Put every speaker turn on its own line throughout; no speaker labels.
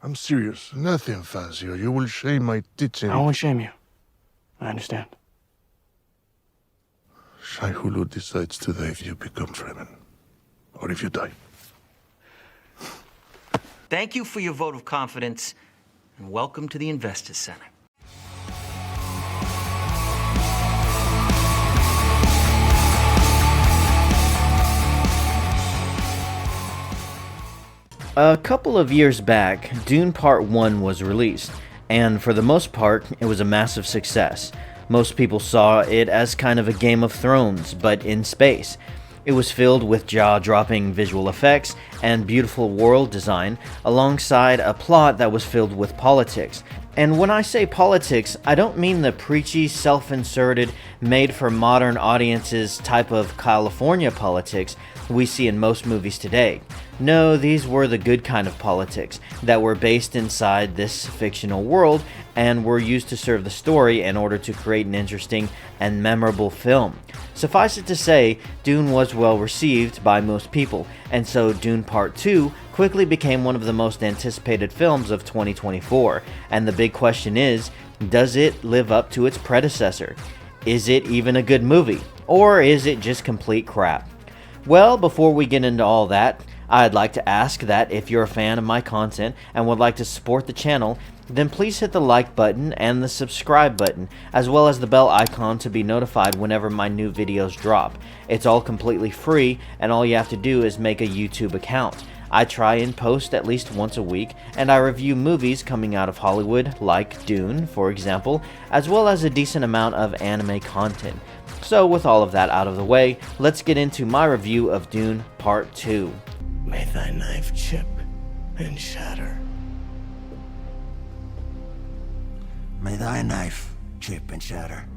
I'm serious. Nothing fancy, or you will shame my tits in.
I won't shame you. I understand.
Shai Hulud decides today if you become Fremen, or if you die.
Thank you for your vote of confidence, and welcome to the Investors Center.
A couple of years back, Dune Part 1 was released, and for the most part, it was a massive success. Most people saw it as kind of a Game of Thrones, but in space. It was filled with jaw-dropping visual effects and beautiful world design, alongside a plot that was filled with politics. And when I say politics, I don't mean the preachy, self-inserted, made-for-modern audiences type of California politics we see in most movies today. No, these were the good kind of politics that were based inside this fictional world and were used to serve the story in order to create an interesting and memorable film. Suffice it to say, Dune was well received by most people, and so Dune Part 2 quickly became one of the most anticipated films of 2024. And the big question is, does it live up to its predecessor? Is it even a good movie? Or is it just complete crap? Well, before we get into all that, I'd like to ask that if you're a fan of my content and would like to support the channel, then please hit the like button and the subscribe button, as well as the bell icon to be notified whenever my new videos drop. It's all completely free, and all you have to do is make a YouTube account. I try and post at least once a week, and I review movies coming out of Hollywood, like Dune, for example, as well as a decent amount of anime content. So with all of that out of the way, let's get into my review of Dune Part 2.
May thy knife chip and shatter.
May thy knife chip and shatter.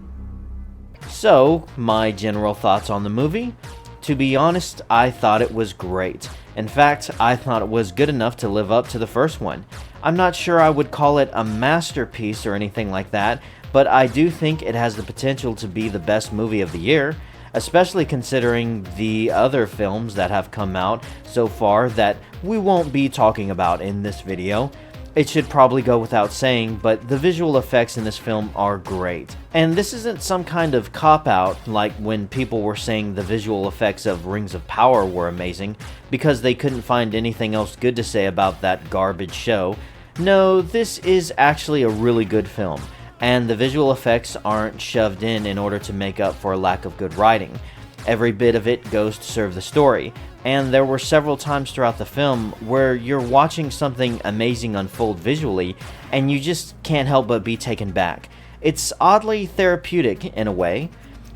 So, my general thoughts on the movie? To be honest, I thought it was great. In fact, I thought it was good enough to live up to the first one. I'm not sure I would call it a masterpiece or anything like that, but I do think it has the potential to be the best movie of the year, especially considering the other films that have come out so far that we won't be talking about in this video. It should probably go without saying, but the visual effects in this film are great. And this isn't some kind of cop-out like when people were saying the visual effects of Rings of Power were amazing because they couldn't find anything else good to say about that garbage show. No, this is actually a really good film, and the visual effects aren't shoved in order to make up for a lack of good writing. Every bit of it goes to serve the story, and there were several times throughout the film where you're watching something amazing unfold visually, and you just can't help but be taken back. It's oddly therapeutic in a way.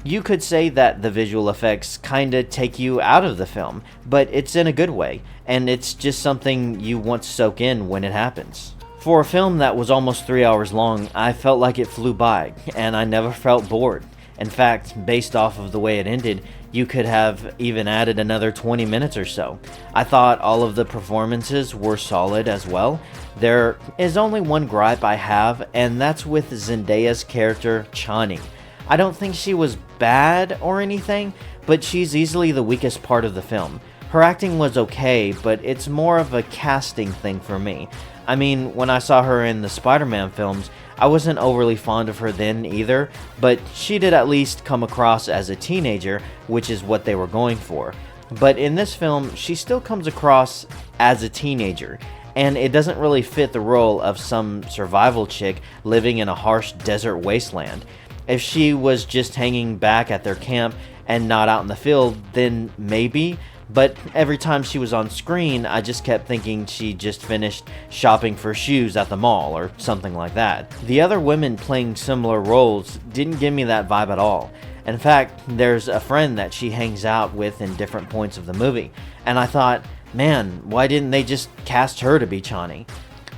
You could say that the visual effects kinda take you out of the film, but it's in a good way, and it's just something you want to soak in when it happens. For a film that was almost 3 hours long, I felt like it flew by, and I never felt bored. In fact, based off of the way it ended, you could have even added another 20 minutes or so. I thought all of the performances were solid as well. There is only one gripe I have, and that's with Zendaya's character, Chani. I don't think she was bad or anything, but she's easily the weakest part of the film. Her acting was okay, but it's more of a casting thing for me. I mean, when I saw her in the Spider-Man films, I wasn't overly fond of her then either, but she did at least come across as a teenager, which is what they were going for. But in this film, she still comes across as a teenager, and it doesn't really fit the role of some survival chick living in a harsh desert wasteland. If she was just hanging back at their camp and not out in the field, then maybe. But every time she was on screen, I just kept thinking she just finished shopping for shoes at the mall or something like that. The other women playing similar roles didn't give me that vibe at all. In fact, there's a friend that she hangs out with in different points of the movie, and I thought, man, why didn't they just cast her to be Chani?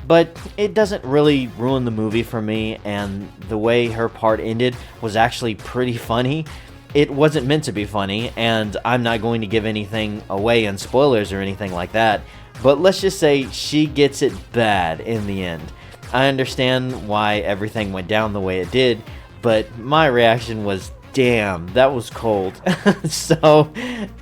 But it doesn't really ruin the movie for me, and the way her part ended was actually pretty funny. It wasn't meant to be funny, and I'm not going to give anything away in spoilers or anything like that, but let's just say she gets it bad in the end. I understand why everything went down the way it did, but my reaction was, damn, that was cold. So,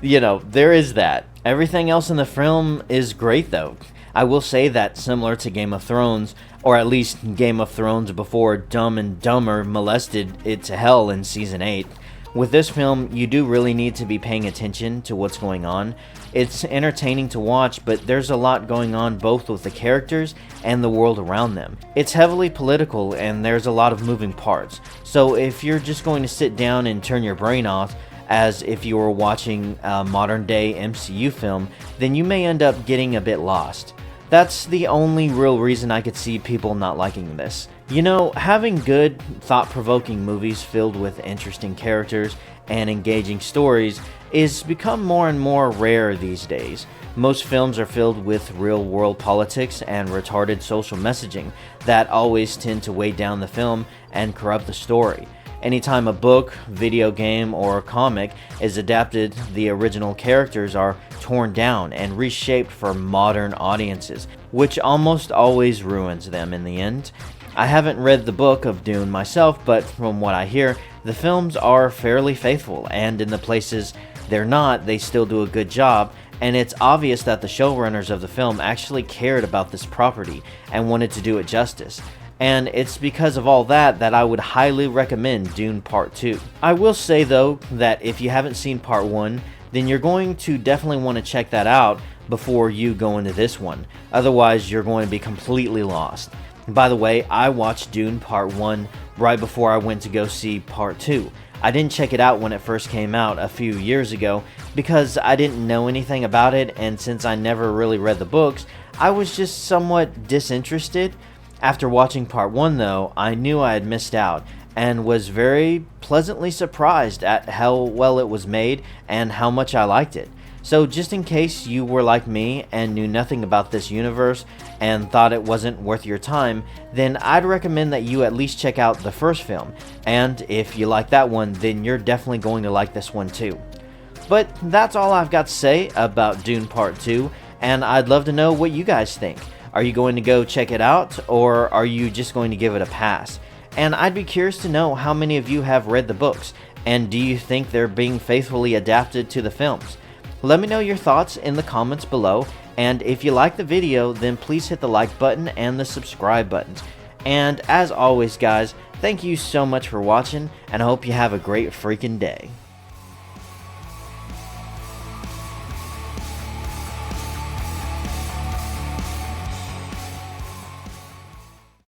there is that. Everything else in the film is great though. I will say that similar to Game of Thrones, or at least Game of Thrones before Dumb and Dumber molested it to hell in Season 8, with this film, you do really need to be paying attention to what's going on. It's entertaining to watch, but there's a lot going on both with the characters and the world around them. It's heavily political and there's a lot of moving parts, so if you're just going to sit down and turn your brain off, as if you were watching a modern day MCU film, then you may end up getting a bit lost. That's the only real reason I could see people not liking this. You know, having good, thought-provoking movies filled with interesting characters and engaging stories is become more and more rare these days. Most films are filled with real-world politics and retarded social messaging that always tend to weigh down the film and corrupt the story. Anytime a book, video game, or comic is adapted, the original characters are torn down and reshaped for modern audiences, which almost always ruins them in the end. I haven't read the book of Dune myself, but from what I hear, the films are fairly faithful, and in the places they're not, they still do a good job, and it's obvious that the showrunners of the film actually cared about this property and wanted to do it justice. And it's because of all that I would highly recommend Dune Part 2. I will say though that if you haven't seen Part 1, then you're going to definitely want to check that out before you go into this one. Otherwise, you're going to be completely lost. By the way, I watched Dune Part 1 right before I went to go see Part 2. I didn't check it out when it first came out a few years ago because I didn't know anything about it, and since I never really read the books, I was just somewhat disinterested. After watching Part 1 though, I knew I had missed out and was very pleasantly surprised at how well it was made and how much I liked it. So just in case you were like me and knew nothing about this universe and thought it wasn't worth your time, then I'd recommend that you at least check out the first film, and if you like that one, then you're definitely going to like this one too. But that's all I've got to say about Dune Part 2, and I'd love to know what you guys think. Are you going to go check it out, or are you just going to give it a pass? And I'd be curious to know how many of you have read the books, and do you think they're being faithfully adapted to the films? Let me know your thoughts in the comments below, and if you like the video, then please hit the like button and the subscribe buttons. And as always guys, thank you so much for watching, and I hope you have a great freaking day.